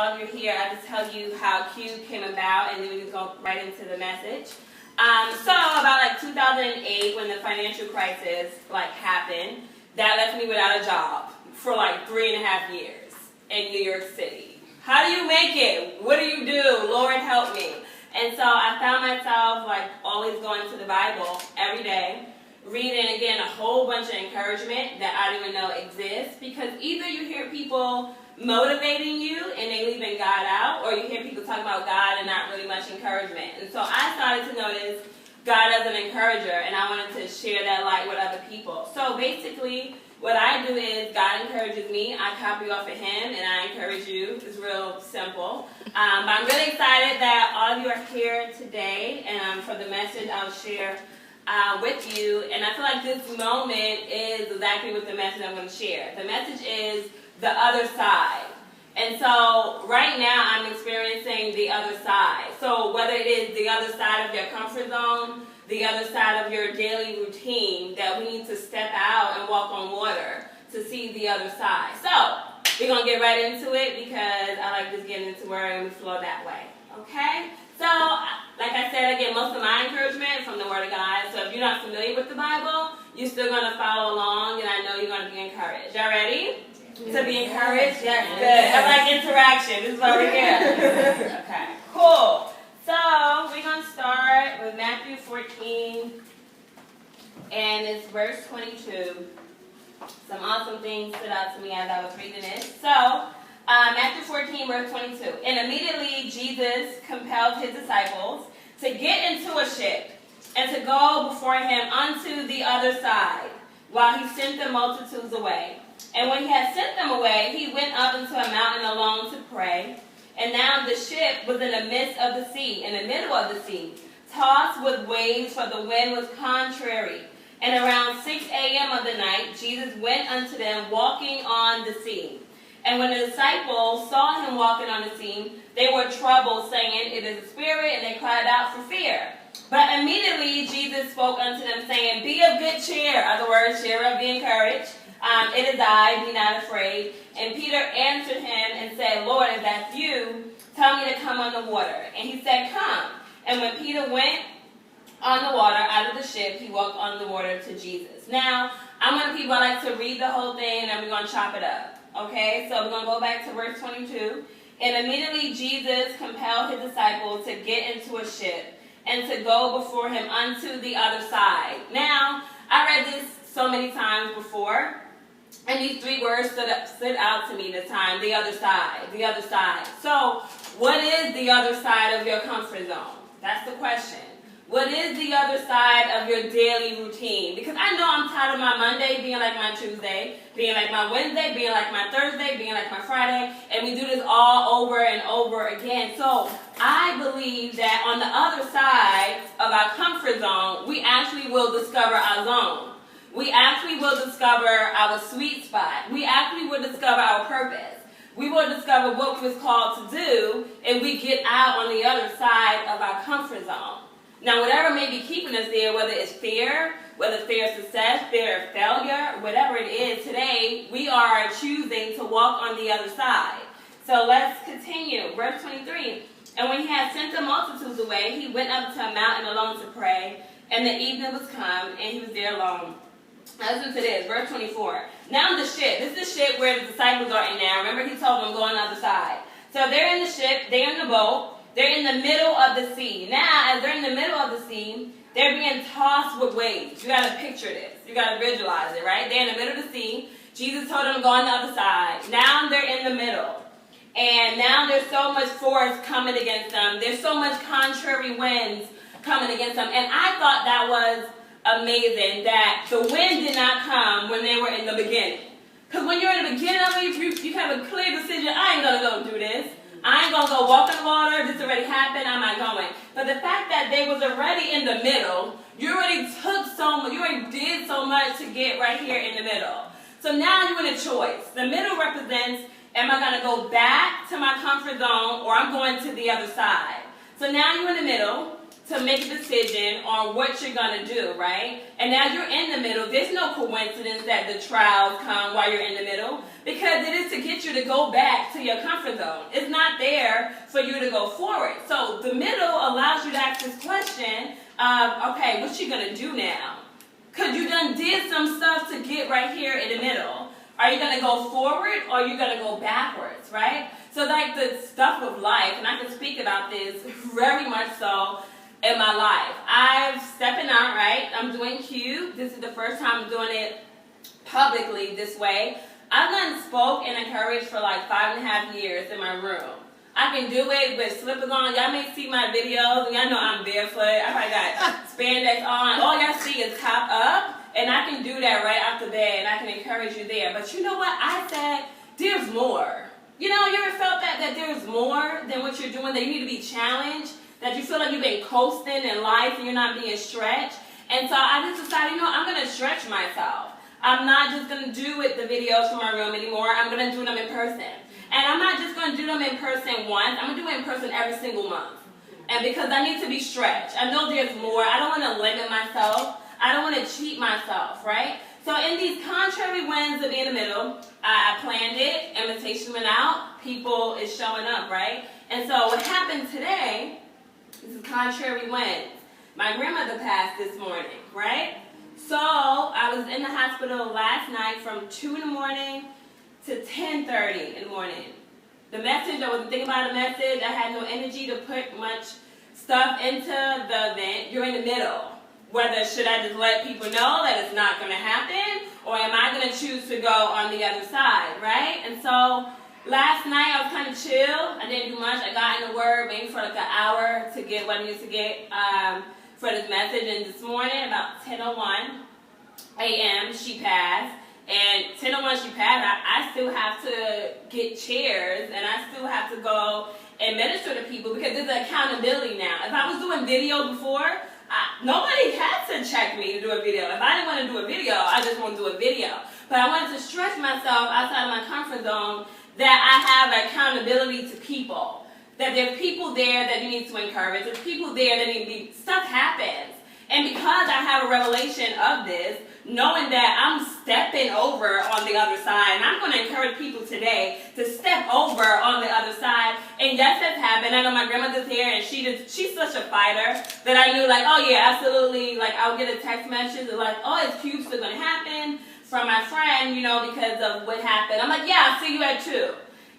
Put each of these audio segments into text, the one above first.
all of you here, I just tell you how Q came about, and then we just go right into the message. So about like 2008, when the financial crisis happened, that left me without a job for like 3.5 years in New York City. How do you make it? What do you do? Lord help me. And so I found myself always going to the Bible every day, reading again a whole bunch of encouragement that I didn't even know exists, because either you hear people motivating you and they leaving God out, or you hear people talk about God and not really much encouragement. And so I started to notice God as an encourager, and I wanted to share that light with other people. So basically what I do is God encourages me, I copy off of him, and I encourage you. It's real simple. But I'm really excited that all of you are here today, and for the message I'll share with you. And I feel like this moment is exactly what the message I'm going to share. The message is the other side. And so right now I'm experiencing the other side. So whether it is the other side of your comfort zone, the other side of your daily routine, that we need to step out and walk on water to see the other side. So we're going to get right into it, because I like just getting into word and we flow that way. Okay? So like I said, I get most of my encouragement from the Word of God. So if you're not familiar with the Bible, you're still going to follow along, and I know you're going to be encouraged. Y'all ready? To be encouraged? Yes, good. I like interaction. This is why we're here. Okay, cool. So we're going to start with Matthew 14, and it's verse 22. Some awesome things stood out to me as I was reading this. So, Matthew 14, verse 22. And immediately Jesus compelled his disciples to get into a ship and to go before him unto the other side, while he sent the multitudes away. And when he had sent them away, he went up into a mountain alone to pray. And now the ship was in the midst of the sea, in the middle of the sea, tossed with waves, for the wind was contrary. And around 6 a.m. of the night, Jesus went unto them walking on the sea. And when the disciples saw him walking on the sea, they were troubled, saying, It is a spirit, and they cried out for fear. But immediately Jesus spoke unto them, saying, Be of good cheer. Other words, cheer up, be encouraged. It is I, be not afraid. And Peter answered him and said, Lord, if that's you, tell me to come on the water. And he said, Come. And when Peter went on the water out of the ship, he walked on the water to Jesus. Now, I'm one of the people I like to read the whole thing, and then we're going to chop it up. Okay, so we're going to go back to verse 22. And immediately Jesus compelled his disciples to get into a ship and to go before him unto the other side. Now, I read this so many times before, and these three words stood out to me this time: the other side, the other side. So, what is the other side of your comfort zone? That's the question. What is the other side of your daily routine? Because I know I'm tired of my Monday being like my Tuesday, being like my Wednesday, being like my Thursday, being like my Friday, and we do this all over and over again. So I believe that on the other side of our comfort zone, we actually will discover our zone. We actually will discover our sweet spot. We actually will discover our purpose. We will discover what we was called to do, and we get out on the other side of our comfort zone. Now, whatever may be keeping us there, whether it's fear, whether fear of success, fear of failure, whatever it is, today we are choosing to walk on the other side. So let's continue. Verse 23. And when he had sent the multitudes away, he went up to a mountain alone to pray, and the evening was come, and he was there alone. Now listen to this, verse 24. Now the ship, this is the ship where the disciples are in now. Remember, he told them, go on the other side. So they're in the ship, they're in the boat. They're in the middle of the sea. Now, as they're in the middle of the sea, they're being tossed with waves. You got to picture this. You got to visualize it, right? They're in the middle of the sea. Jesus told them to go on the other side. Now they're in the middle. And now there's so much force coming against them. There's so much contrary winds coming against them. And I thought that was amazing, that the wind did not come when they were in the beginning. Because when you're in the beginning of it, you have a clear decision. I ain't going to go do this. I ain't going to go walk in the water. This already happened. I'm not going. But the fact that they was already in the middle, you already took so much, you already did so much to get right here in the middle. So now you're in a choice. The middle represents, am I going to go back to my comfort zone, or I'm going to the other side? So now you're in the middle. to make a decision on what you're going to do, right? And now you're in the middle. There's no coincidence that the trials come while you're in the middle, because it is to get you to go back to your comfort zone. It's not there for you to go forward. So the middle allows you to ask this question of, okay, what you going to do now? Because you done did some stuff to get right here in the middle. Are you going to go forward, or are you going to go backwards, right? So like the stuff of life, and I can speak about this very much so in my life. I'm stepping out, right? I'm doing Q. This is the first time I'm doing it publicly this way. I've done spoke and encouraged for like 5.5 years in my room. I can do it with slippers on. Y'all may see my videos, and y'all know I'm barefoot. I probably got spandex on. All y'all see is top up, and I can do that right off the bed, and I can encourage you there. But you know what? I said, there's more. You know, you ever felt that there's more than what you're doing, that you need to be challenged, that you feel like you've been coasting in life and you're not being stretched? And so I just decided, you know, I'm going to stretch myself. I'm not just going to do the videos from my room anymore. I'm going to do them in person. And I'm not just going to do them in person once. I'm going to do it in person every single month. And because I need to be stretched. I know there's more. I don't want to limit myself. I don't want to cheat myself, right? So in these contrary winds of being in the middle, I planned it. Invitation went out. People is showing up, right? And so what happened today, this is contrary winds. My grandmother passed this morning, right? So I was in the hospital last night from 2 in the morning to 10:30 in the morning. The message, I wasn't thinking about the message. I had no energy to put much stuff into the event. You're in the middle. Whether should I just let people know that it's not going to happen, or am I going to choose to go on the other side, right? And so last night I was kind of chill. I didn't do much. I got in the Word maybe for like an hour to get what I needed to get for this message. And this morning, about 10:01 a.m., she passed. And 10:01 she passed. I still have to get chairs, and I still have to go and minister to people, because there's accountability now. If I was doing video before, nobody had to check me to do a video. If I didn't want to do a video, I just want to do a video. But I wanted to stretch myself outside of my comfort zone, that I have accountability to people. That there's people there that you need to encourage. There's people there that need to be, stuff happens. And because I have a revelation of this, knowing that I'm stepping over on the other side, and I'm going to encourage people today to step over on the other side. And yes, that's happened. I know my grandmother's here, and she's such a fighter that I knew, like, oh yeah, absolutely. Like, I'll get a text message like, oh, is Q still going to happen, from my friend, you know, because of what happened. I'm like, yeah, I'll see you at 2.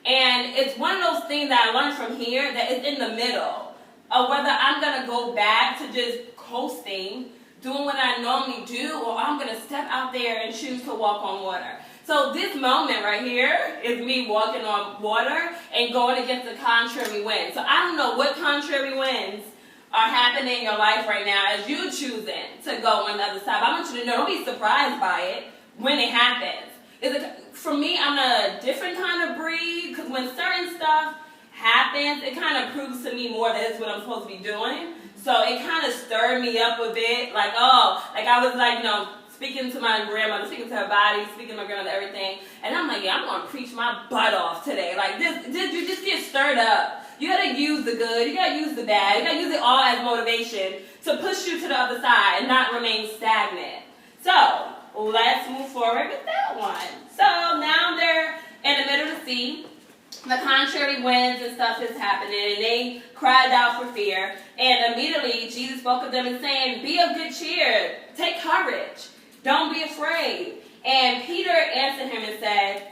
And it's one of those things that I learned from here, that it's in the middle of whether I'm going to go back to just coasting, doing what I normally do, or I'm going to step out there and choose to walk on water. So this moment right here is me walking on water and going against the contrary wind. So I don't know what contrary winds are happening in your life right now as you're choosing to go on the other side. But I want you to know, don't be surprised by it when it happens. For me, I'm a different kind of breed, because when certain stuff happens, it kind of proves to me more that it's what I'm supposed to be doing. So it kind of stirred me up a bit, like, oh, like I was like, you know, speaking to my grandmother, speaking to her body, speaking to my grandmother, everything. And I'm like, yeah, I'm going to preach my butt off today. Like, you just get stirred up. You got to use the good. You got to use the bad. You got to use it all as motivation to push you to the other side and not remain stagnant. So let's move forward with that one. So now they're in the middle of the sea. The contrary winds and stuff is happening, and they cried out for fear. And immediately Jesus spoke to them and saying, be of good cheer. Take courage. Don't be afraid. And Peter answered him and said,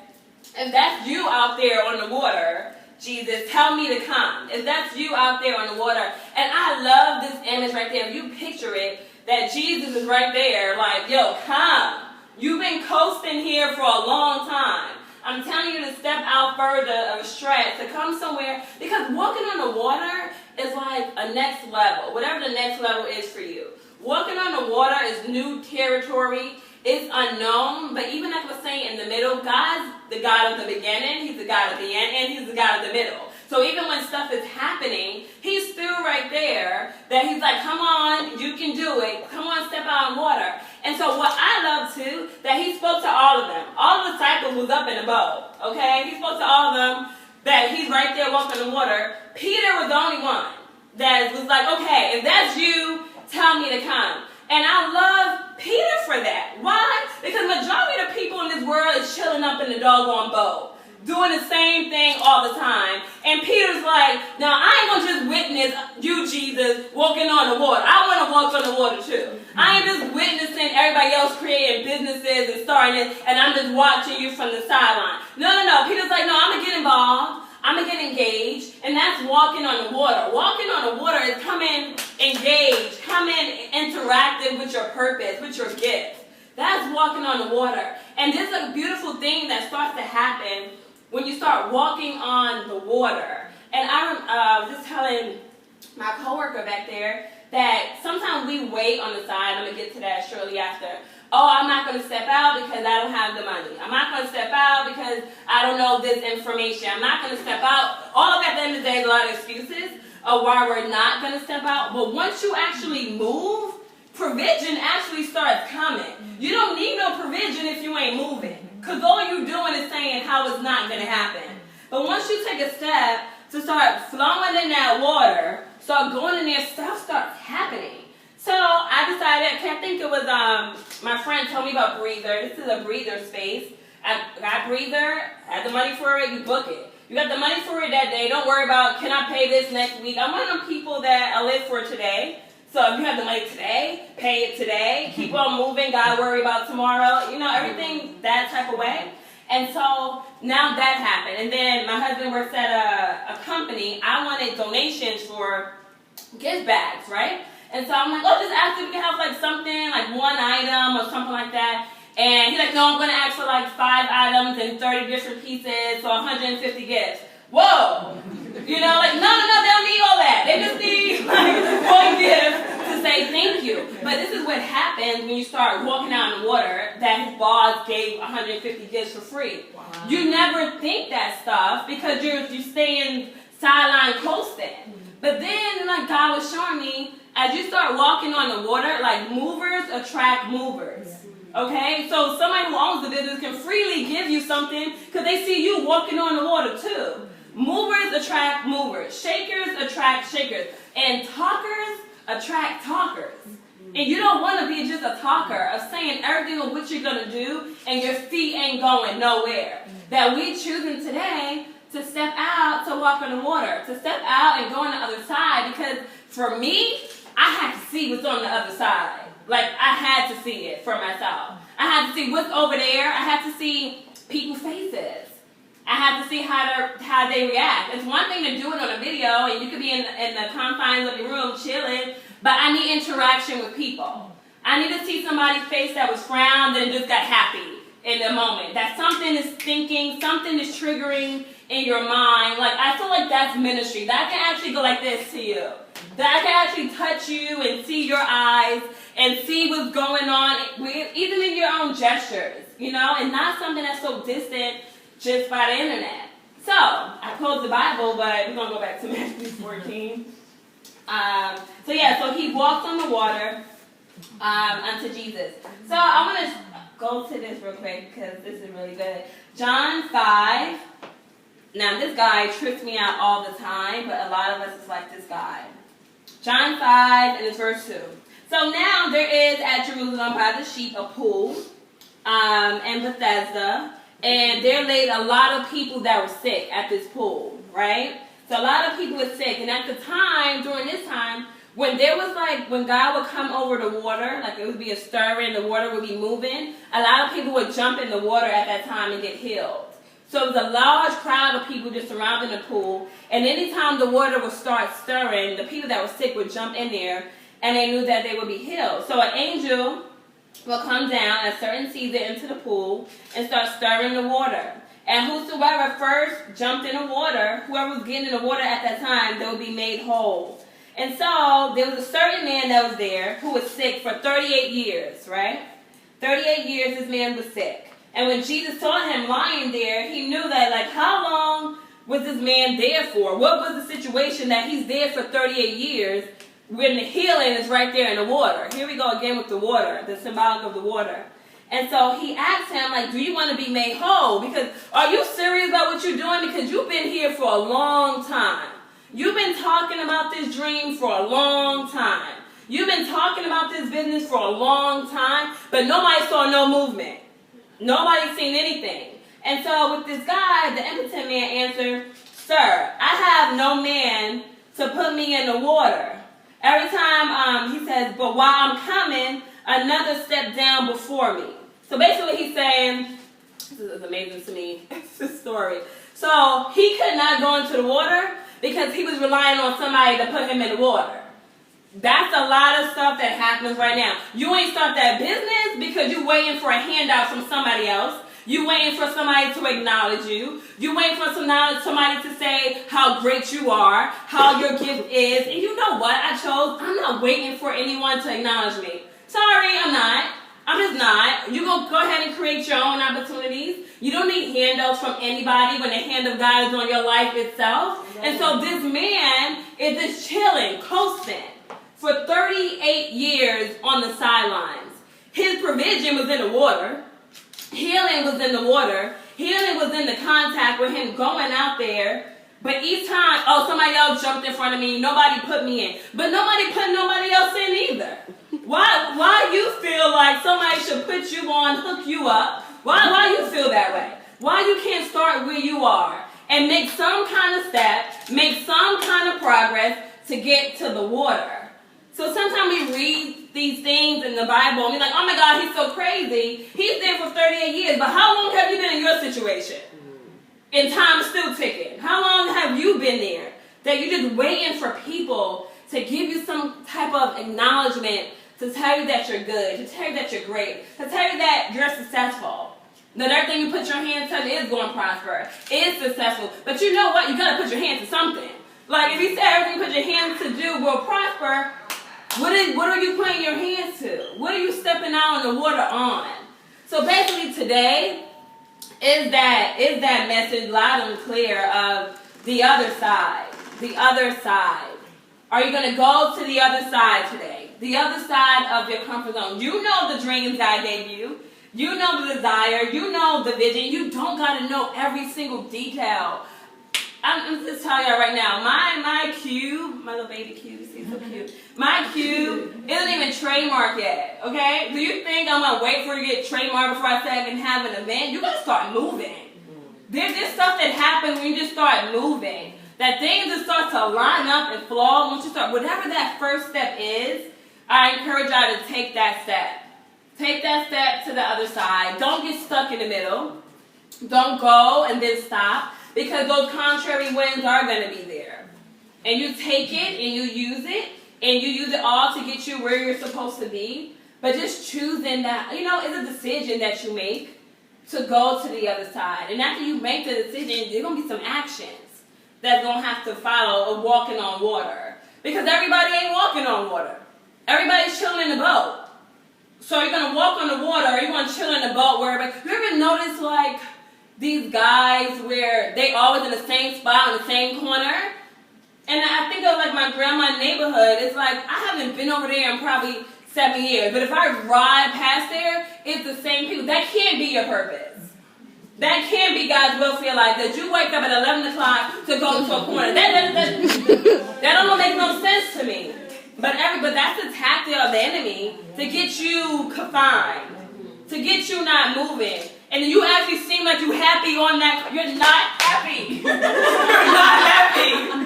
if that's you out there on the water, Jesus, tell me to come. If that's you out there on the water. And I love this image right there. If you picture it, that Jesus is right there like, yo, come. You've been coasting here for a long time. I'm telling you to step out further of stretch, to come somewhere, because walking on the water is like a next level, whatever the next level is for you. Walking on the water is new territory. It's unknown, but even like I was saying, in the middle, God's the God of the beginning, He's the God of the end, and He's the God of the middle. So even when stuff is happening, He's still right there, that He's like, come on, you can do it. Come on, step out in water. And so what I love too, that He spoke to all of them. All the disciples was up in the boat, okay? He spoke to all of them, that He's right there walking the water. Peter was the only one that was like, okay, if that's you, tell me to come. And I love Peter for that. Why? Because majority of the people in this world is chilling up in the doggone boat, doing the same thing all the time. And Peter's like, now I ain't going to just witness you, Jesus, walking on the water. I want to walk on the water too. I ain't just witnessing everybody else creating businesses and starting it, and I'm just watching you from the sideline. No. Peter's like, no, I'm going to get involved. I'm going to get engaged, and that's walking on the water. Walking on the water is coming engaged, coming interactive with your purpose, with your gift. That's walking on the water. And this is a beautiful thing that starts to happen when you start walking on the water. And I was just telling my coworker back there that sometimes we wait on the side. I'm going to get to that shortly after. Oh, I'm not going to step out because I don't have the money. I'm not going to step out because I don't know this information. I'm not going to step out. All of that, at the end of the day, is a lot of excuses of why we're not going to step out. But once you actually move, provision actually starts coming. You don't need no provision if you ain't moving, because all you're doing is saying how it's not going to happen. But once you take a step to start flowing in that water, start going in there, stuff starts happening. So I decided, I think it was my friend told me about Breather. This is a breather space. I got Breather, I had the money for it, you book it. You got the money for it that day. Don't worry about, can I pay this next week? I'm one of them people that I live for today. So if you have the money today, pay it today. Keep on moving. God worry about tomorrow. You know, everything that type of way. And so now that happened. And then my husband works at a company. I wanted donations for gift bags, right? And so I'm like, oh, just ask if we can have like something, like one item or something like that. And he's like, no, I'm going to ask for like 5 items and 30 different pieces, so 150 gifts. Whoa! You know, like, no, they don't need all that. They just need like one gift to say thank you. But this is what happens when you start walking out in the water, that his boss gave 150 gifts for free. Wow. You never think that stuff because you're staying sideline coasting. But then, like God was showing me, as you start walking on the water, like movers attract movers. Okay? So somebody who owns the business can freely give you something because they see you walking on the water too. Movers attract movers. Shakers attract shakers. And talkers attract talkers. And you don't want to be just a talker of saying everything of what you're going to do and your feet ain't going nowhere. That we choosing today to step out to walk on the water. To step out and go on the other side, because for me, I had to see what's on the other side. Like, I had to see it for myself. I had to see what's over there. I had to see people's faces. I had to see how they react. It's one thing to do it on a video, and you could be in the confines of your room chilling, but I need interaction with people. I need to see somebody's face that was frowned and just got happy in the moment. That something is thinking, something is triggering in your mind. Like, I feel like that's ministry. That can actually go like this to you. That I can actually touch you and see your eyes and see what's going on, even in your own gestures, you know, and not something that's so distant just by the internet. So, I closed the Bible, but we're going to go back to Matthew 14. So he walked on the water unto Jesus. So I want to go to this real quick because this is really good. John 5. Now, this guy trips me out all the time, but a lot of us is like this guy. John 5 and it's verse 2. So now there is at Jerusalem by the sheep a pool and Bethesda, and there laid a lot of people that were sick at this pool, right? So a lot of people were sick, and at the time, during this time, when there was when God would come over the water, like it would be a stirring, the water would be moving, a lot of people would jump in the water at that time and get healed. So it was a large crowd of people just surrounding the pool. And anytime the water would start stirring, the people that were sick would jump in there, and they knew that they would be healed. So an angel will come down at a certain season into the pool and start stirring the water. And whosoever first jumped in the water, whoever was getting in the water at that time, they would be made whole. And so there was a certain man that was there who was sick for 38 years, right? 38 years this man was sick. And when Jesus saw him lying there, he knew that, how long was this man there for? What was the situation that he's there for 38 years when the healing is right there in the water? Here we go again with the water, the symbolic of the water. And so he asked him, do you want to be made whole? Because are you serious about what you're doing? Because you've been here for a long time. You've been talking about this dream for a long time. You've been talking about this business for a long time, but nobody saw no movement. Nobody's seen anything. And so with this guy, the impotent man answered, "Sir, I have no man to put me in the water." Every time he says, "But while I'm coming, another step down before me." So basically he's saying, this is amazing to me, this story. So he could not go into the water because he was relying on somebody to put him in the water. That's a lot of stuff that happens right now. You ain't start that business because you're waiting for a handout from somebody else. You waiting for somebody to acknowledge you. You waiting for somebody to say how great you are, how your gift is. And you know what I'm not waiting for anyone to acknowledge me. Sorry, I'm not. I'm just not. You're going to go ahead and create your own opportunities. You don't need handouts from anybody when the hand of God is on your life itself. And so this man is just chilling, coasting for 38 years on the sidelines. His provision was in the water. Healing was in the water. Healing was in the contact with him going out there. But each time, somebody else jumped in front of me. Nobody put me in. But nobody put nobody else in either. Why you feel like somebody should put you on, hook you up? Why you feel that way? Why you can't start where you are and make some kind of step, make some kind of progress to get to the water? So sometimes we read these things in the Bible and we're like, oh my God, he's so crazy. He's there for 38 years, but how long have you been in your situation? And time's still ticking. How long have you been there that you're just waiting for people to give you some type of acknowledgement, to tell you that you're good, to tell you that you're great, to tell you that you're successful? That everything you put your hand to is going to prosper, is successful. But you know what? You got to put your hand to something. Like if you say everything you put your hands to do will prosper, what are you putting your hands to? What are you stepping out in the water on? So basically today is that message loud and clear of the other side. The other side. Are you going to go to the other side today? The other side of your comfort zone. You know the dreams God gave you. You know the desire. You know the vision. You don't got to know every single detail. I'm just telling y'all right now, my cube, my little baby cube, he's so cute. My cube isn't even trademarked yet, okay? Do you think I'm going to wait for it to get trademarked before I say I can have an event? You got to start moving. There's this stuff that happens when you just start moving. That things just start to line up and flow. Once you start, whatever that first step is, I encourage y'all to take that step. Take that step to the other side. Don't get stuck in the middle. Don't go and then stop. Because those contrary winds are going to be there. And you take it and you use it. And you use it all to get you where you're supposed to be. But just choosing that, it's a decision that you make to go to the other side. And after you make the decision, there's going to be some actions that's going to have to follow of walking on water. Because everybody ain't walking on water. Everybody's chilling in the boat. So you're going to walk on the water or you're going to chill in the boat wherever. You ever notice like these guys where they always in the same spot in the same corner? And I think of like my grandma's neighborhood. It's like I haven't been over there in probably 7 years. But if I ride past there, it's the same people. That can't be your purpose. That can't be God's will for your life. That you wake up at 11 o'clock to go to a corner. That don't make no sense to me. But that's the tactic of the enemy to get you confined, to get you not moving. And you actually seem like you're happy on that. You're not happy. You're not happy on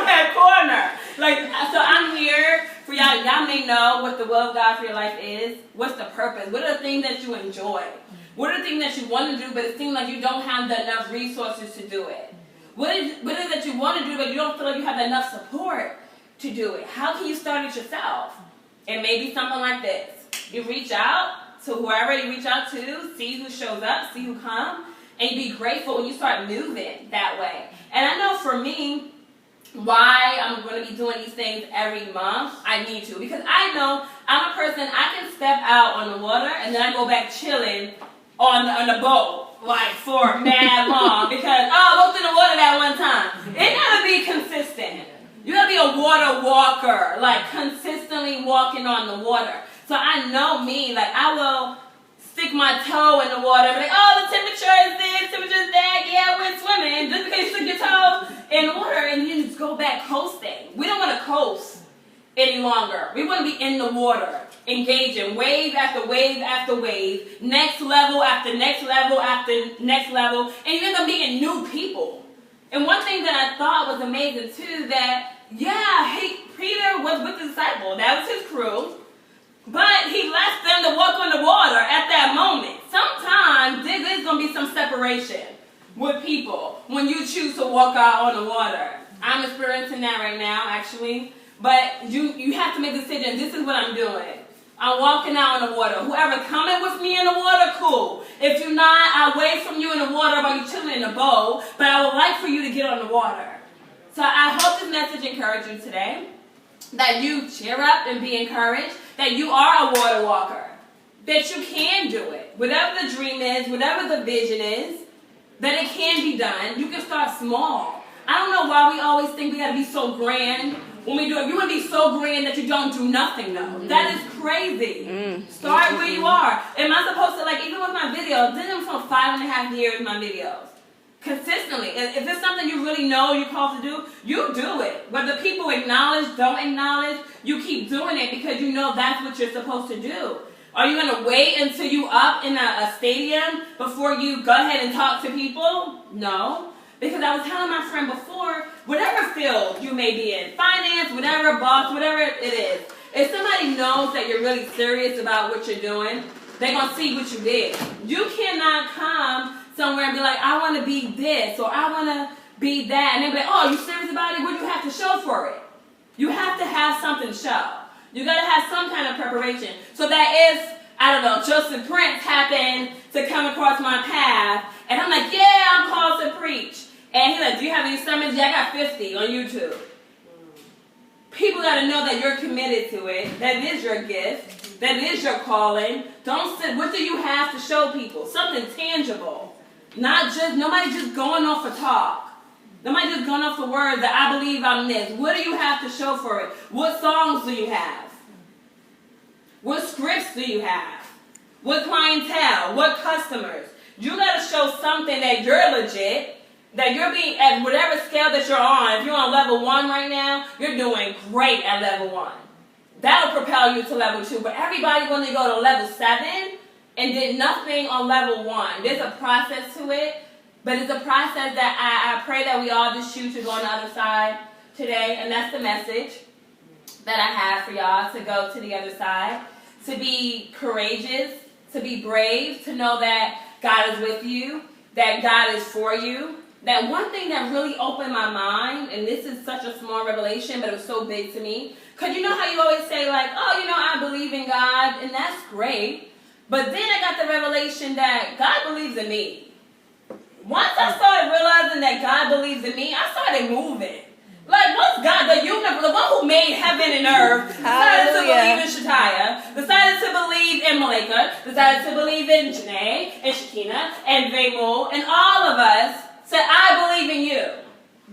that corner. So I'm here for y'all. Y'all may know what the will of God for your life is. What's the purpose? What are the things that you enjoy? What are the things that you want to do, but it seems like you don't have enough resources to do it? What is it that you want to do, but you don't feel like you have enough support to do it? How can you start it yourself? And maybe something like this. You reach out to whoever you reach out to, see who shows up, see who comes, and you be grateful when you start moving that way. And I know for me, why I'm going to be doing these things every month, I need to. Because I know I'm a person, I can step out on the water, and then I go back chilling on the boat, like for mad long, because, I walked in the water that one time. It gotta be consistent. You gotta be a water walker, like consistently walking on the water. So I know me, like I will stick my toe in the water and be like, the temperature is this, temperature is that, yeah, we're swimming. And just because you stick your toe in the water and you just go go back coasting. We don't want to coast any longer. We want to be in the water, engaging, wave after wave after wave, next level after next level after next level, and you're going to be meeting new people. And one thing that I thought was amazing too, that, Peter was with the disciples. That was his crew. But he left them to walk on the water at that moment. Sometimes there's going to be some separation with people when you choose to walk out on the water. I'm experiencing that right now, actually. But you have to make a decision. This is what I'm doing. I'm walking out on the water. Whoever coming with me in the water, cool. If you're not, I'll wait from you in the water while you're chilling in the boat. But I would like for you to get on the water. So I hope this message encouraged you today. That you cheer up and be encouraged. That you are a water walker. That you can do it. Whatever the dream is, whatever the vision is, that it can be done. You can start small. I don't know why we always think we got to be so grand when we do it. You want to be so grand that you don't do nothing, though. Mm-hmm. That is crazy. Start where you are. Am I supposed to, even with my videos, this is for 5.5 years, my videos. Consistently. If it's something you really know you're called to do, you do it. Whether people acknowledge, don't acknowledge, you keep doing it because you know that's what you're supposed to do. Are you going to wait until you up in a stadium before you go ahead and talk to people? No. Because I was telling my friend before, whatever field you may be in, finance, whatever, boss, whatever it is, if somebody knows that you're really serious about what you're doing, they're going to see what you did. You cannot come somewhere and be like, I want to be this, or I want to be that. And they'll be like, oh, you serious about it? What do you have to show for it? You have to have something to show. You got to have some kind of preparation. So that if, I don't know, Joseph Prince happened to come across my path, and I'm like, yeah, I'm called to preach. And he's like, do you have any sermons? Yeah, I got 50 on YouTube. People got to know that you're committed to it. That is your gift. That is your calling. Don't sit. What do you have to show people? Something tangible. Nobody just going off for talk. Nobody just going off for words that I believe I'm this. What do you have to show for it? What songs do you have? What scripts do you have? What clientele? What customers? You got to show something that you're legit, that you're being at whatever scale that you're on. If you're on level 1 right now, you're doing great at level 1. That'll propel you to level 2. But everybody when they go to level 7 and did nothing on level 1. There's a process to it, but it's a process that I pray that we all just choose to go on the other side today. And that's the message that I have for y'all, to go to the other side, to be courageous, to be brave, to know that God is with you, that God is for you. That one thing that really opened my mind, and this is such a small revelation, but it was so big to me, because you know how you always say like, oh, I believe in God, and that's great, but then I got the revelation that God believes in me. Once I started realizing that God believes in me, I started moving. Like, what's God, the universe, the one who made heaven and earth, decided to believe in Shataya, decided to believe in Malika, decided to believe in Janae, and Shakina, and Vaymo, and all of us, said, I believe in you.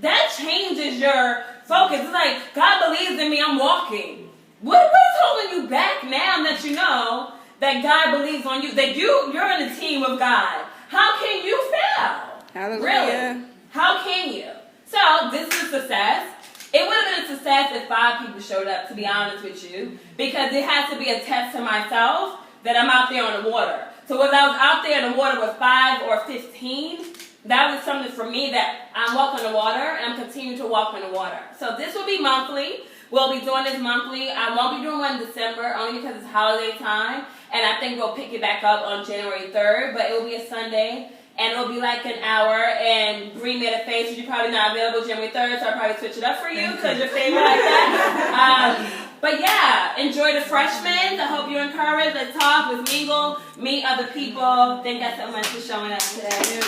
That changes your focus. It's like, God believes in me, I'm walking. What's holding you back now that you know that God believes on you, that you're in a team with God? How can you fail? Hallelujah. Really? How can you? So, this is a success. It would have been a success if 5 people showed up, to be honest with you, because it has to be a test to myself that I'm out there on the water. So whether I was out there in the water with 5 or 15, that was something for me that I'm walking the water, and I'm continuing to walk on the water. So this will be monthly. We'll be doing this monthly. I won't be doing one in December, only because it's holiday time, and I think we'll pick it back up on January 3rd, but it will be a Sunday, and it'll be like an hour, and Bree made a face, which you're probably not available January 3rd, so I'll probably switch it up for you, because you're favorite like that. But yeah, enjoy the freshmen. I hope you're encouraged. Let's talk, let's mingle, meet other people. Thank you so much for showing up today.